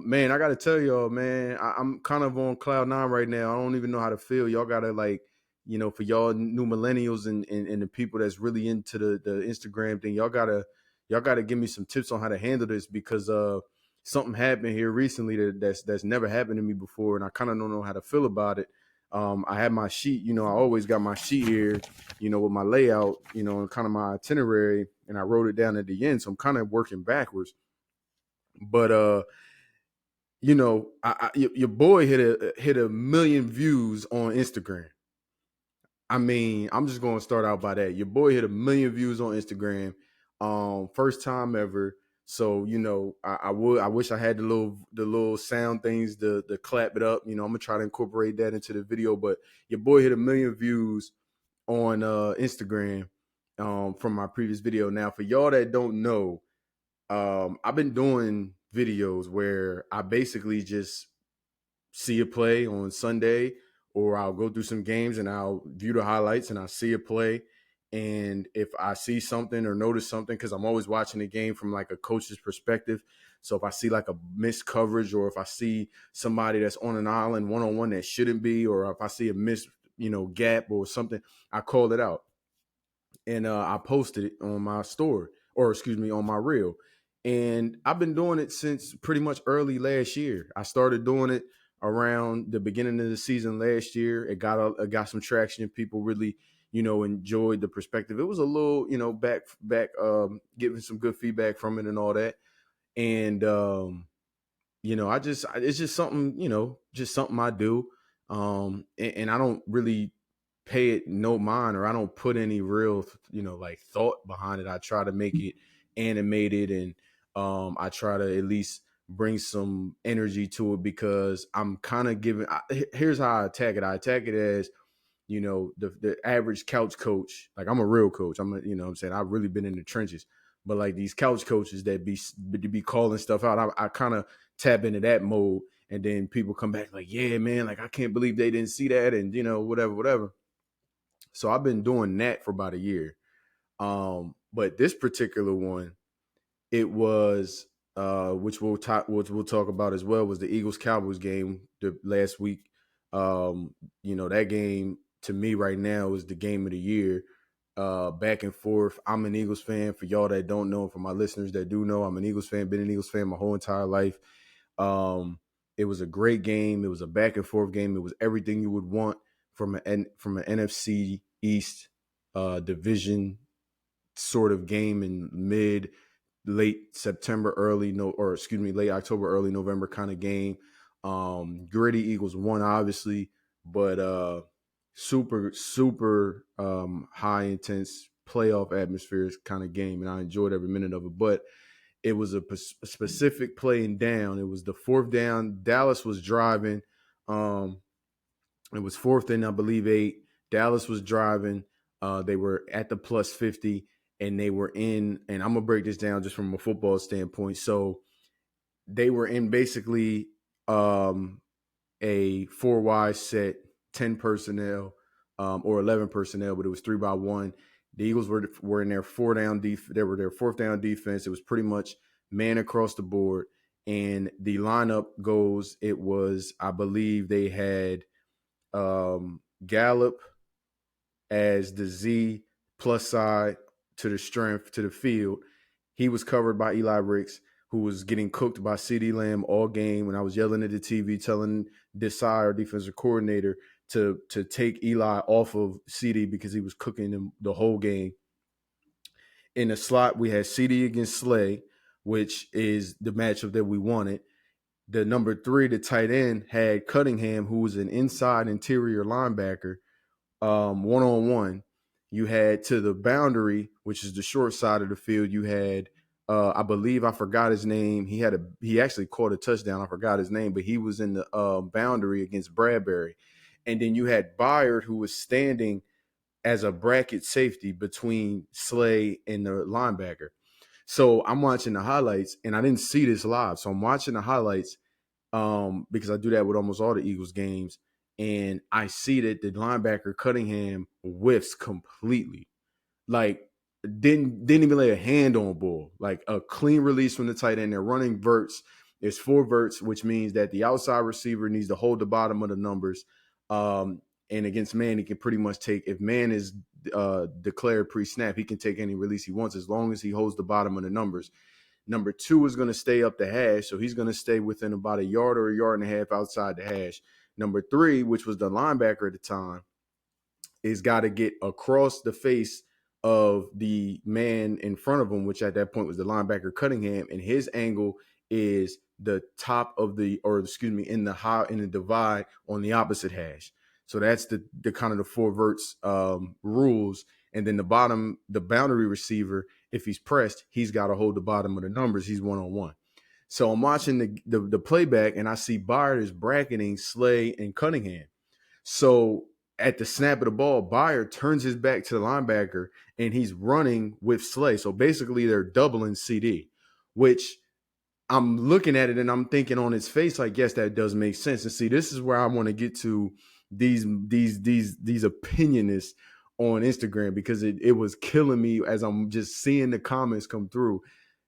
Man, I gotta tell y'all, man, I'm kind of on cloud nine right now. I don't even know how to feel. Y'all gotta like, for y'all new millennials and the people that's really into the Instagram thing, y'all gotta give me some tips on how to handle this because something happened here recently that's never happened to me before, and I kind of don't know how to feel about it. I had my sheet, I always got my sheet here, with my layout, and kind of my itinerary, and I wrote it down at the end. So I'm kind of working backwards. But your boy hit a million views on Instagram. I mean, I'm just going to start out by that. Your boy hit a million views on Instagram, first time ever. So I wish I had the little sound things to clap it up. I'm gonna try to incorporate that into the video. But your boy hit a million views on Instagram from my previous video. Now, for y'all that don't know, I've been doing videos where I basically just see a play on Sunday, or I'll go through some games and I'll view the highlights and I'll see a play. And if I see something or notice something, because I'm always watching the game from like a coach's perspective. So if I see like a missed coverage, or if I see somebody that's on an island one-on-one that shouldn't be, or if I see a missed, gap or something, I call it out. And I posted it on my story, or excuse me, on my reel. And I've been doing it since pretty much early last year. I started doing it around the beginning of the season last year. It got some traction, and people really, enjoyed the perspective. It was a little, back getting some good feedback from it and all that. And it's just something, just something I do. And I don't really pay it no mind, or I don't put any real, like thought behind it. I try to make it animated, and I try to at least bring some energy to it, because I'm kind of here's how I attack it. I attack it as, the average couch coach. Like, I'm a real coach. What I'm saying, I've really been in the trenches. But like these couch coaches that be calling stuff out, I kind of tap into that mode, and then people come back like, yeah, man, like I can't believe they didn't see that, and whatever. So I've been doing that for about a year. But this particular one, it was which we'll talk about as well, was the Eagles Cowboys game the last week. That game to me right now is the game of the year. Back and forth. I'm an Eagles fan. For y'all that don't know, for my listeners that do know, I'm an Eagles fan. Been an Eagles fan my whole entire life. It was a great game. It was a back and forth game. It was everything you would want from an NFC East division sort of game in late September, late October, early November kind of game. Gritty. Eagles won, obviously, but super high intense playoff atmosphere kind of game, and I enjoyed every minute of it. But it was a specific play and down. It was the fourth down. Dallas was driving. It was fourth and I believe 8. Dallas was driving. They were at the plus 50, and they were in. And I'm gonna break this down just from a football standpoint. So they were in basically a 4 wide set, 10 personnel, or 11 personnel, but it was 3-by-1. The Eagles were in their They were their fourth down defense. It was pretty much man across the board. And the lineup goes, it was, I believe they had Gallup as the Z plus side to the strength to the field. He was covered by Eli Ricks, who was getting cooked by CeeDee Lamb all game. When I was yelling at the TV, telling Desai, our defensive coordinator, to take Eli off of CeeDee because he was cooking him the whole game. In the slot, we had CeeDee against Slay, which is the matchup that we wanted. The number 3, the tight end, had Cunningham, who was an inside interior linebacker, one-on-one. You had to the boundary, which is the short side of the field, you had I believe, I forgot his name. He actually caught a touchdown. I forgot his name, but he was in the boundary against Bradbury. And then you had Byard, who was standing as a bracket safety between Slay and the linebacker. So I'm watching the highlights, and I didn't see this live. So I'm watching the highlights because I do that with almost all the Eagles games. And I see that the linebacker Cunningham whiffs completely. Like, didn't even lay a hand on ball. Like, a clean release from the tight end. They're running verts, It's 4 verts, which means that the outside receiver needs to hold the bottom of the numbers. And against man, he can pretty much take, if man is declared pre-snap, he can take any release he wants as long as he holds the bottom of the numbers. Number 2 is going to stay up the hash, so he's going to stay within about a yard or a yard and a half outside the hash. Number 3, which was the linebacker at the time, is got to get across the face of the man in front of him, which at that point was the linebacker Cunningham, and his angle is the top of the, or excuse me, in the divide on the opposite hash. So that's the kind of the 4 verts rules. And then the bottom, the boundary receiver, if he's pressed, he's got to hold the bottom of the numbers. He's one-on-one. So I'm watching the playback, and I see Byard is bracketing Slay and Cunningham. So at the snap of the ball, Byard turns his back to the linebacker, and he's running with Slay. So basically they're doubling CD, which I'm looking at it and I'm thinking on its face, like, yes, that does make sense. And see, this is where I want to get to these opinionists on Instagram, because it was killing me as I'm just seeing the comments come through.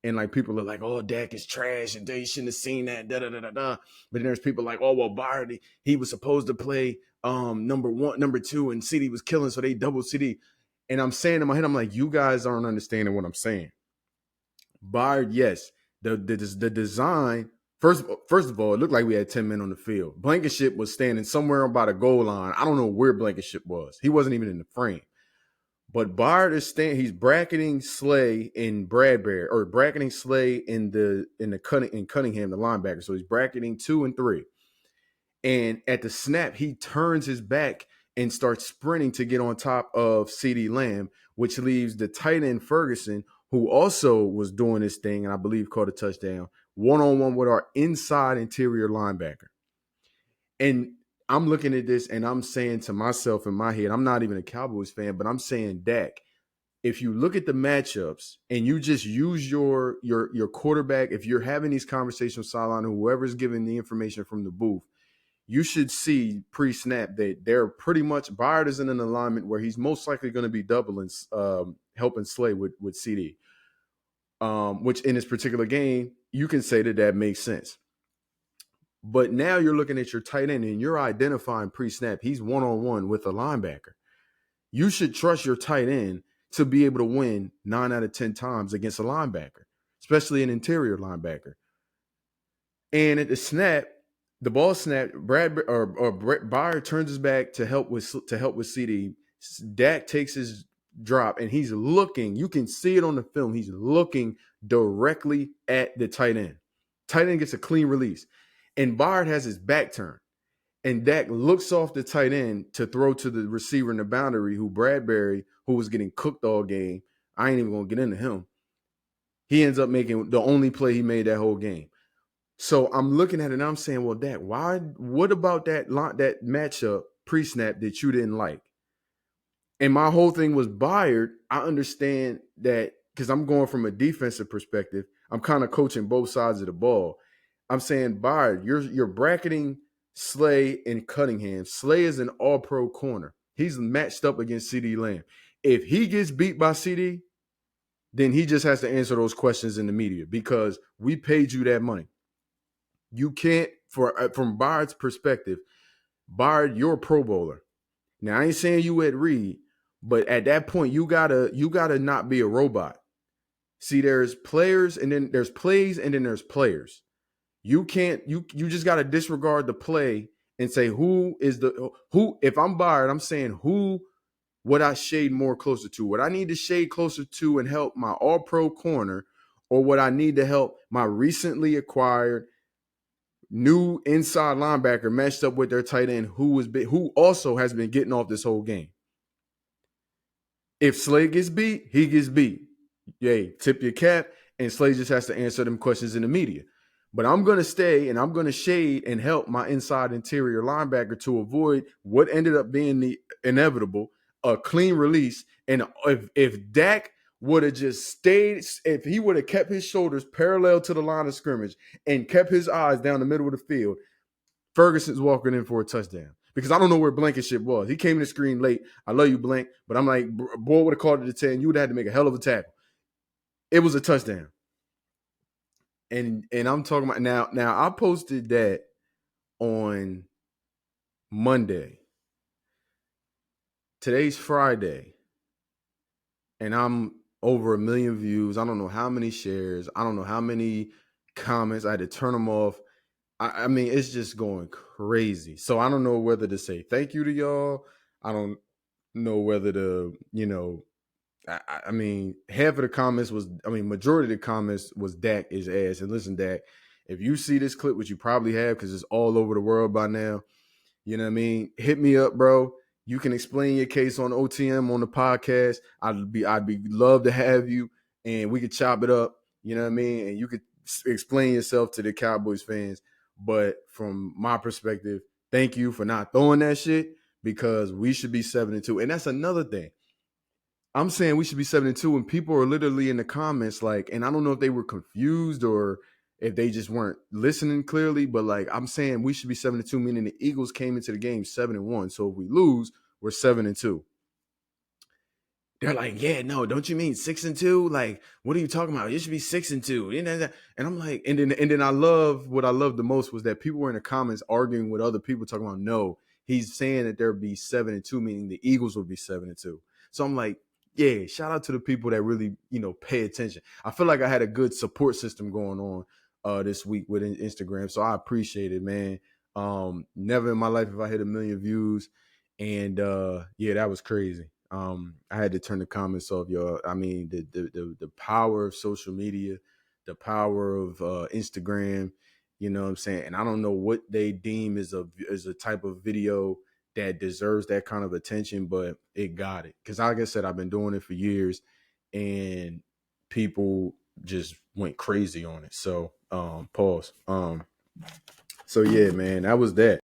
And like people are like, oh, Dak is trash and they shouldn't have seen that, da da da da da. But then there's people like, oh, well, Byard, he was supposed to play number 1, number 2, and CD was killing, so they doubled CD. And I'm saying in my head, I'm like, you guys aren't understanding what I'm saying. Byard, yes, the design. First of all, it looked like we had 10 men on the field. Blankenship was standing somewhere about a goal line. I don't know where Blankenship was. He wasn't even in the frame. But Byard is he's bracketing Slay in Bradbury, or bracketing Slay in Cunningham, the linebacker. So he's bracketing 2 and 3. And at the snap, he turns his back and starts sprinting to get on top of CeeDee Lamb, which leaves the tight end Ferguson, who also was doing this thing and I believe caught a touchdown, one-on-one with our inside interior linebacker. And I'm looking at this and I'm saying to myself in my head, I'm not even a Cowboys fan, but I'm saying, Dak, if you look at the matchups and you just use your quarterback, if you're having these conversations with sideline, whoever's giving the information from the booth, you should see pre-snap that they're pretty much, Byard is in an alignment where he's most likely going to be doubling, helping Slay with CD, which in this particular game, you can say that makes sense. But now you're looking at your tight end and you're identifying pre-snap. He's one-on-one with a linebacker. You should trust your tight end to be able to win 9 out of 10 times against a linebacker, especially an interior linebacker. And at the snap, the ball snap, Byard turns his back to help with CD. Dak takes his drop and he's looking. You can see it on the film. He's looking directly at the tight end. Tight end gets a clean release, and Byard has his back turned. And Dak looks off the tight end to throw to the receiver in the boundary, who Bradbury, who was getting cooked all game. I ain't even gonna get into him. He ends up making the only play he made that whole game. So I'm looking at it and I'm saying, well, Dak, what about that matchup pre-snap that you didn't like? And my whole thing was Byard. I understand that because I'm going from a defensive perspective. I'm kind of coaching both sides of the ball. I'm saying, Byard, you're bracketing Slay and Cunningham. Slay is an all-pro corner. He's matched up against CeeDee Lamb. If he gets beat by CD, then he just has to answer those questions in the media, because we paid you that money. You can't, from Byard's perspective, Byard, you're a Pro Bowler. Now, I ain't saying you Ed Reed, but at that point, you gotta not be a robot. See, there's players, and then there's plays, and then there's players. You can't, you just gotta disregard the play and say, who. If I'm Byard, I'm saying, who would I shade more closer to? What I need to shade closer to and help my all-pro corner, or what I need to help my recently acquired new inside linebacker matched up with their tight end, who also has been getting off this whole game. If Slay gets beat, he gets beat. Yay, tip your cap, and Slay just has to answer them questions in the media. But I'm going to stay and I'm going to shade and help my inside interior linebacker to avoid what ended up being the inevitable, a clean release. And if Dak would have just stayed, if he would have kept his shoulders parallel to the line of scrimmage and kept his eyes down the middle of the field, Ferguson's walking in for a touchdown. Because I don't know where Blankenship was. He came in the screen late. I love you, Blank. But I'm like, boy would have called it a 10. You would have had to make a hell of a tackle. It was a touchdown. and I'm talking about now I posted that on Monday. Today's Friday, and I'm over 1 million views. I don't know how many shares. I don't know how many comments. I had to turn them off. I mean, it's just going crazy. So I don't know whether to say thank you to y'all. I don't know whether to, I mean, half of the comments was, majority of the comments was Dak is ass. And listen, Dak, if you see this clip, which you probably have because it's all over the world by now, you know what I mean? Hit me up, bro. You can explain your case on OTM on the podcast. I'd be love to have you, and we could chop it up. You know what I mean? And you could explain yourself to the Cowboys fans. But from my perspective, thank you for not throwing that shit because we should be 7-2. And that's another thing. I'm saying we should be 7-2, and people are literally in the comments like, and I don't know if they were confused or if they just weren't listening clearly, but like I'm saying we should be 7-2, meaning the Eagles came into the game 7-1. So if we lose, we're 7-2. They're like, yeah, no, don't you mean 6-2? Like, what are you talking about? It should be 6-2. And I'm like, and then I love what I loved the most was that people were in the comments arguing with other people talking about no, he's saying that there'd be 7-2, meaning the Eagles will be 7-2. So I'm like, yeah, shout out to the people that really, pay attention. I feel like I had a good support system going on this week with Instagram. So I appreciate it, man. Never in my life have I hit 1 million views. And yeah, that was crazy. I had to turn the comments off, y'all. I mean, the power of social media, the power of Instagram, you know what I'm saying? And I don't know what they deem is a type of video that deserves that kind of attention, but it got it. Because like I said, I've been doing it for years and people just went crazy on it. So pause. So yeah, man, that was that.